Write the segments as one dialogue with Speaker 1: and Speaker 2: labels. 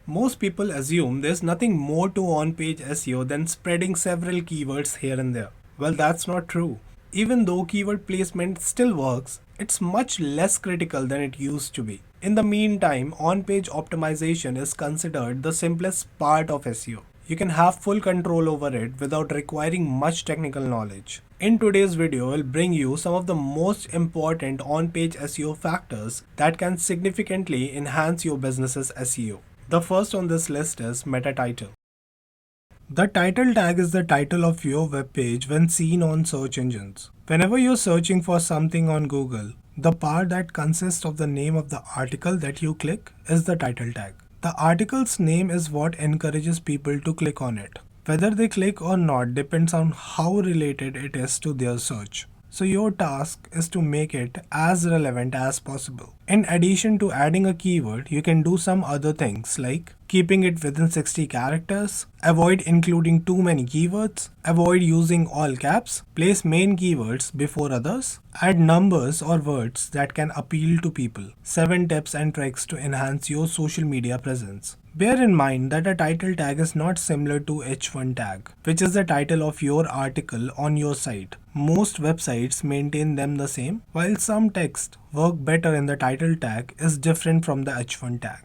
Speaker 1: Most people assume there's nothing more to on-page SEO than spreading several keywords here and there. Well, that's not true. Even though keyword placement still works, it's much less critical than it used to be. In the meantime, on-page optimization is considered the simplest part of SEO. You can have full control over it without requiring much technical knowledge. In today's video, I'll bring you some of the most important on-page SEO factors that can significantly enhance your business's SEO. The first on this list is meta title. The title tag is the title of your web page when seen on search engines. Whenever you're searching for something on Google, the part that consists of the name of the article that you click is the title tag. The article's name is what encourages people to click on it. Whether they click or not depends on how related it is to their search. So your task is to make it as relevant as possible. In addition to adding a keyword, you can do some other things like keeping it within 60 characters, avoid including too many keywords, avoid using all caps, place main keywords before others, add numbers or words that can appeal to people. 7 tips and tricks to enhance your social media presence. Bear in mind that a title tag is not similar to H1 tag, which is the title of your article on your site. Most websites maintain them the same, while some text work better in the title tag is different from the H1 tag.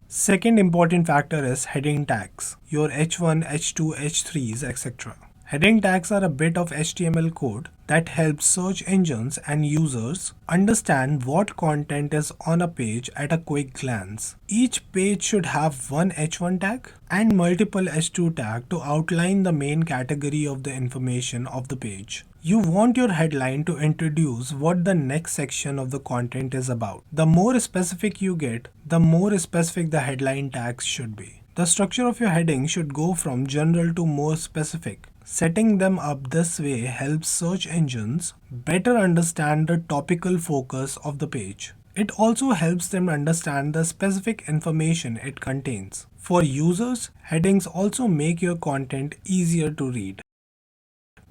Speaker 1: Second important factor is heading tags, your H1, H2, H3s, etc. Heading tags are a bit of HTML code that helps search engines and users understand what content is on a page at a quick glance. Each page should have one H1 tag and multiple H2 tag to outline the main category of the information of the page. You want your headline to introduce what the next section of the content is about. The more specific you get, the more specific the headline tags should be. The structure of your heading should go from general to more specific. Setting them up this way helps search engines better understand the topical focus of the page. It also helps them understand the specific information it contains. For users, headings also make your content easier to read.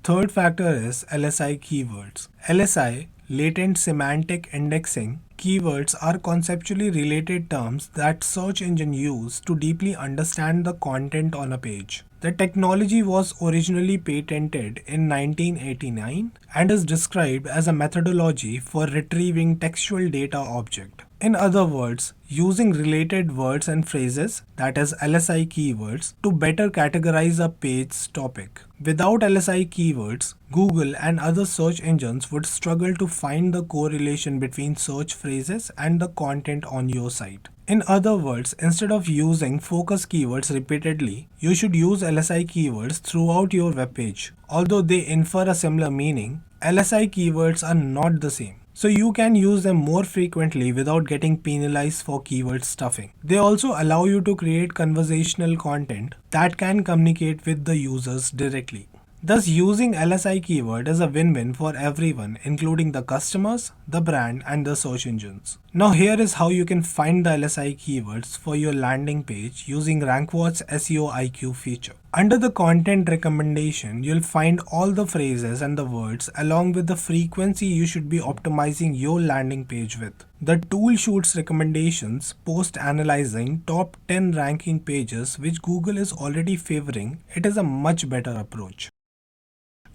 Speaker 1: Third factor is LSI Keywords. LSI, latent semantic indexing, keywords are conceptually related terms that search engines use to deeply understand the content on a page. The technology was originally patented in 1989 and is described as a methodology for retrieving textual data object. In other words, using related words and phrases, that is LSI keywords, to better categorize a page's topic. Without LSI keywords, Google and other search engines would struggle to find the correlation between search phrases and the content on your site. In other words, instead of using focus keywords repeatedly, you should use LSI keywords throughout your web page. Although they infer a similar meaning, LSI keywords are not the same. So you can use them more frequently without getting penalized for keyword stuffing. They also allow you to create conversational content that can communicate with the users directly. Thus, using LSI keyword is a win-win for everyone, including the customers, the brand, and the search engines. Now here is how you can find the LSI keywords for your landing page using Rankwatch SEO IQ feature. Under the content recommendation, you'll find all the phrases and the words along with the frequency you should be optimizing your landing page with. The tool shoots recommendations post-analyzing top 10 ranking pages which Google is already favoring. It is a much better approach.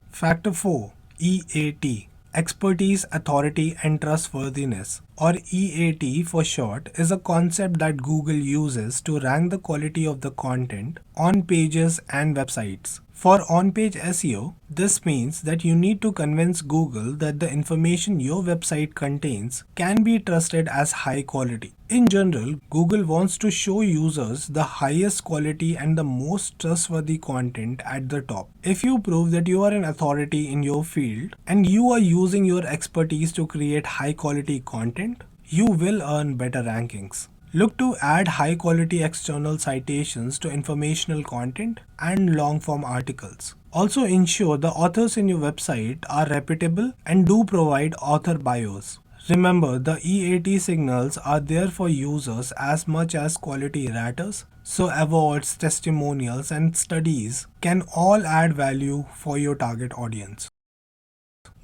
Speaker 1: Factor 4. EAT. Expertise, Authority and Trustworthiness, or EAT for short, is a concept that Google uses to rank the quality of the content on pages and websites. For on-page SEO, this means that you need to convince Google that the information your website contains can be trusted as high quality. In general, Google wants to show users the highest quality and the most trustworthy content at the top. If you prove that you are an authority in your field and you are using your expertise to create high quality content, you will earn better rankings. Look to add high-quality external citations to informational content and long-form articles. Also ensure the authors in your website are reputable and do provide author bios. Remember, the EAT signals are there for users as much as quality raters, so awards, testimonials, and studies can all add value for your target audience.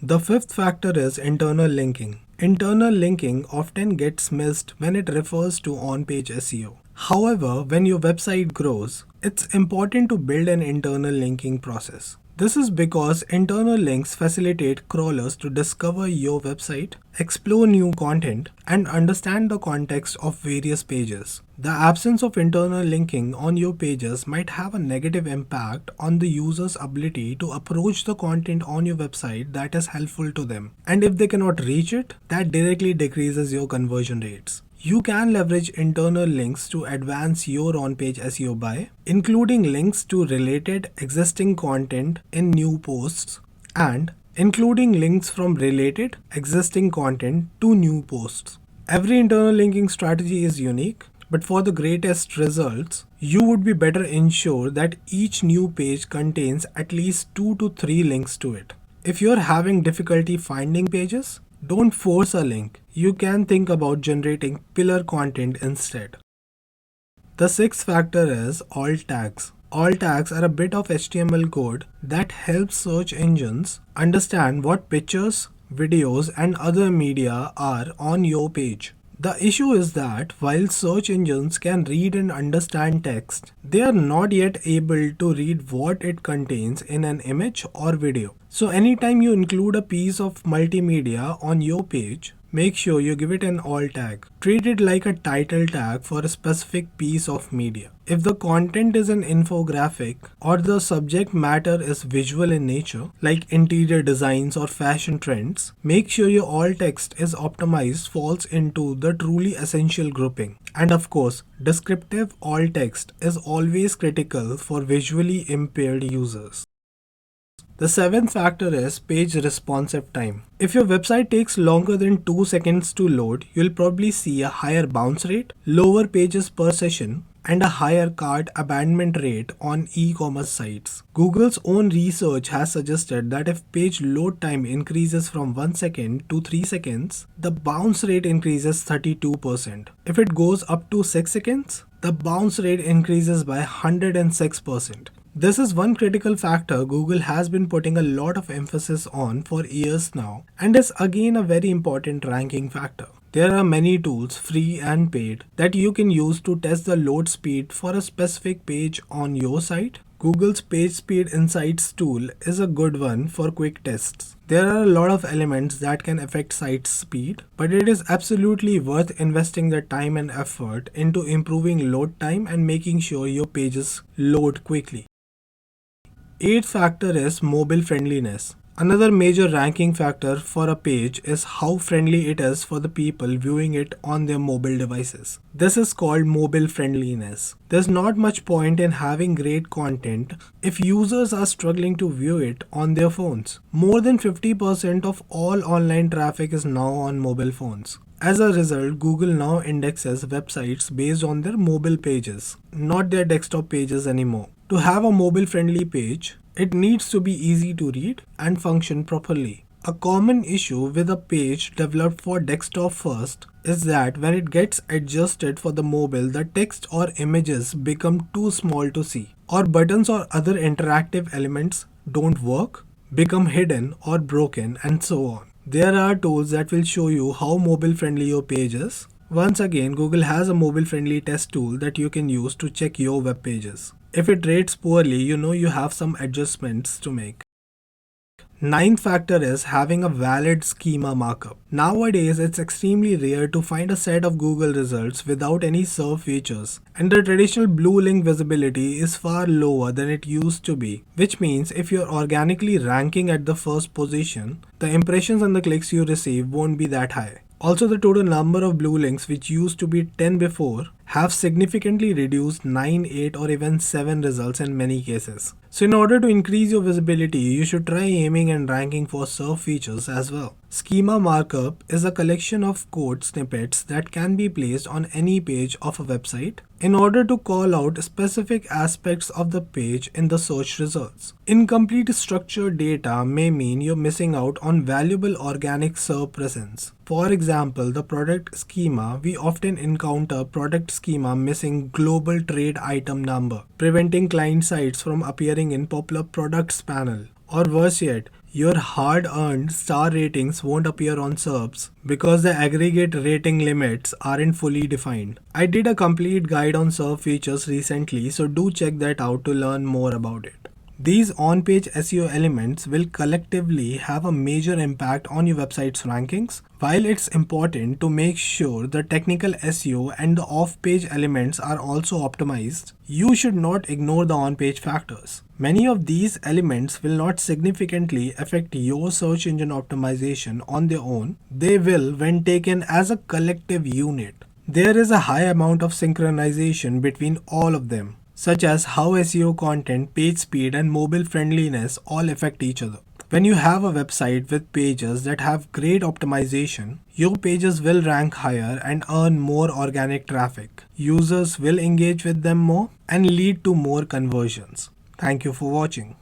Speaker 1: The fifth factor is internal linking. Internal linking often gets missed when it refers to on-page SEO. However, when your website grows, it's important to build an internal linking process. This is because internal links facilitate crawlers to discover your website, explore new content, and understand the context of various pages. The absence of internal linking on your pages might have a negative impact on the user's ability to approach the content on your website that is helpful to them. And if they cannot reach it, that directly decreases your conversion rates. You can leverage internal links to advance your on-page SEO by including links to related existing content in new posts and including links from related existing content to new posts. Every internal linking strategy is unique, but for the greatest results, you would be better ensure that each new page contains at least 2 to 3 links to it. If you're having difficulty finding pages, don't force a link. You can think about generating pillar content instead. The sixth factor is alt tags. Alt tags are a bit of HTML code that helps search engines understand what pictures, videos, and other media are on your page. The issue is that while search engines can read and understand text, they are not yet able to read what it contains in an image or video. So anytime you include a piece of multimedia on your page, make sure you give it an alt tag. Treat it like a title tag for a specific piece of media. If the content is an infographic or the subject matter is visual in nature, like interior designs or fashion trends, make sure your alt text is optimized falls into the truly essential grouping. And of course, descriptive alt text is always critical for visually impaired users. The seventh factor is page responsive time. If your website takes longer than 2 seconds to load, you'll probably see a higher bounce rate, lower pages per session, and a higher cart abandonment rate on e-commerce sites. Google's own research has suggested that if page load time increases from 1 second to 3 seconds, the bounce rate increases 32%. If it goes up to 6 seconds, the bounce rate increases by 106%. This is one critical factor Google has been putting a lot of emphasis on for years now, and is again a very important ranking factor. There are many tools, free and paid, that you can use to test the load speed for a specific page on your site. Google's Page Speed Insights tool is a good one for quick tests. There are a lot of elements that can affect site speed, but it is absolutely worth investing the time and effort into improving load time and making sure your pages load quickly. Eighth factor is mobile friendliness. Another major ranking factor for a page is how friendly it is for the people viewing it on their mobile devices. This is called mobile friendliness. There's not much point in having great content if users are struggling to view it on their phones. More than 50% of all online traffic is now on mobile phones. As a result, Google now indexes websites based on their mobile pages, not their desktop pages anymore. To have a mobile-friendly page, it needs to be easy to read and function properly. A common issue with a page developed for desktop first is that when it gets adjusted for the mobile, the text or images become too small to see, or buttons or other interactive elements don't work, become hidden or broken, and so on. There are tools that will show you how mobile-friendly your page is. Once again, Google has a mobile-friendly test tool that you can use to check your web pages. If it rates poorly, you know you have some adjustments to make. Ninth factor is having a valid schema markup. Nowadays, it's extremely rare to find a set of Google results without any SERP features, and the traditional blue link visibility is far lower than it used to be, which means if you're organically ranking at the first position, the impressions and the clicks you receive won't be that high. Also, the total number of blue links, which used to be 10 before, have significantly reduced 9, 8 or even 7 results in many cases. So in order to increase your visibility, you should try aiming and ranking for SERP features as well. Schema markup is a collection of code snippets that can be placed on any page of a website in order to call out specific aspects of the page in the search results. Incomplete structured data may mean you're missing out on valuable organic SERP presence. For example, the product schema, we often encounter product schema missing global trade item number, preventing client sites from appearing in popular products panel. Or worse yet, Your hard-earned star ratings won't appear on SERPs because the aggregate rating limits aren't fully defined. I did a complete guide on SERP features recently, so do check that out to learn more about it. These on-page SEO elements will collectively have a major impact on your website's rankings. While it's important to make sure the technical SEO and the off-page elements are also optimized, you should not ignore the on-page factors. Many of these elements will not significantly affect your search engine optimization on their own. They will when taken as a collective unit. There is a high amount of synchronization between all of them, such as how SEO content, page speed, and mobile friendliness all affect each other. When you have a website with pages that have great optimization, your pages will rank higher and earn more organic traffic. Users will engage with them more and lead to more conversions. Thank you for watching.